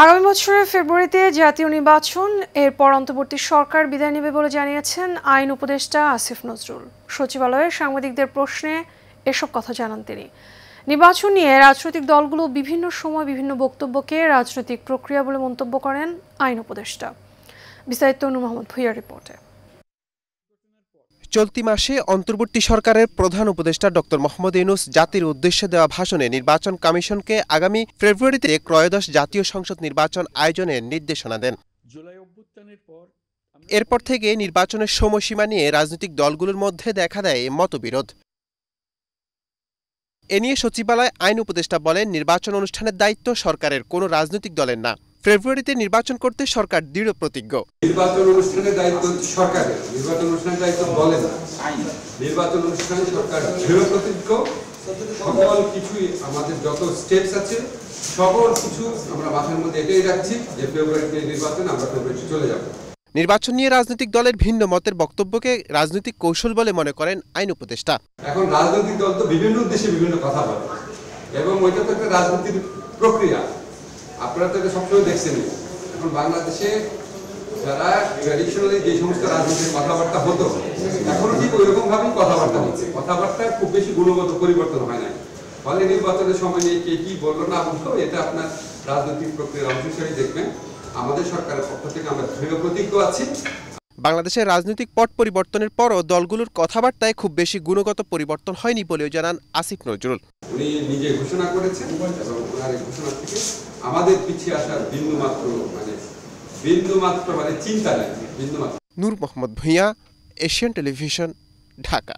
আগামী বছরের ফেব্রুয়ারিতে জাতীয় নির্বাচন, এরপর অন্তর্বর্তী সরকার বিদায় নেবে বলে জানিয়েছেন আইন উপদেষ্টা আসিফ নজরুল। সচিবালয়ে সাংবাদিকদের প্রশ্নে এসব কথা জানান তিনি। নির্বাচন নিয়ে রাজনৈতিক দলগুলো বিভিন্ন সময় বিভিন্ন বক্তব্যকে রাজনৈতিক প্রক্রিয়া বলে মন্তব্য করেন আইন উপদেষ্টা। বিস্তারিত নূর মোহাম্মদ ভূঁইয়ার রিপোর্টে। চলতি মাসে অন্তর্বর্তী সরকারের প্রধান উপদেষ্টা ডক্টর মোহাম্মদ ইউনূস জাতির উদ্দেশ্যে দেওয়া ভাষণে নির্বাচন কমিশনকে আগামী ফেব্রুয়ারিতে ত্রয়োদশ জাতীয় সংসদ নির্বাচন আয়োজনের নির্দেশনা দেন। এরপর থেকে নির্বাচনের সময়সীমা নিয়ে রাজনৈতিক দলগুলোর মধ্যে দেখা দেয় মতবিরোধ। এ নিয়ে সচিবালয় আইন উপদেষ্টা বলেন, নির্বাচন অনুষ্ঠানের দায়িত্ব সরকারের, কোনো রাজনৈতিক দলের না। ফেব্রুয়ারিতে নির্বাচন করতে সরকার দৃঢ় প্রতিজ্ঞ। নির্বাচন অনুষ্ঠানের দায়িত্ব সরকারের, নির্বাচন অনুষ্ঠানের দায়িত্ব বলে না। নির্বাচন অনুষ্ঠানে সরকার দৃঢ় প্রতিজ্ঞ। সকল কিছুই আমাদের যত স্টেপস আছে সকল কিছু আমরা মাথার মধ্যে এটাই রাখছি যে ফেব্রুয়ারিতে নির্বাচন, আমরা ফেব্রুয়ারিতে চলে যাব। নির্বাচন নিয়ে রাজনৈতিক দলের ভিন্ন মতের বক্তব্যকে রাজনৈতিক কৌশল বলে মনে করেন আইন উপদেষ্টা। এখন রাজনৈতিক দল তো বিভিন্ন উদ্দেশ্যে বিভিন্ন কথা বলে এবং ওইটা তো একটা রাজনীতির প্রক্রিয়া। আপনারা তো এটা সবসময় দেখছেন। এখন বাংলাদেশে যারা ট্র্যাডিশনালি যে সমস্ত রাজনীতির কথাবার্তা হতো, এখনো ঠিক ওই রকম ভাবেই কথাবার্তা হচ্ছে। কথাবার্তায় খুব বেশি গুণগত পরিবর্তন হয় না। ফলে নির্বাচনের সময় নিয়ে কে কি বললো না বললো, এটা আপনার রাজনৈতিক প্রক্রিয়ার অংশ হিসেবে দেখবেন। আমাদের সরকারের পক্ষ থেকে আমরা দৃঢ় প্রতিজ্ঞ আছি। বাংলাদেশের রাজনৈতিক পট পরিবর্তনের পরও দলগুলোর কথাবার্তায় খুব বেশি গুণগত পরিবর্তন হয়নি বলেও জানান আসিফ নজরুল। উনি নিজে ঘোষণা করেছেন এবং ওনার এই ঘোষণা থেকে আমাদের পিছিয়ে আসার বিন্দুমাত্র মানে চিন্তা নেই। নূর মোহাম্মদ ভূঁইয়া, এশিয়ান টেলিভিশন, ঢাকা।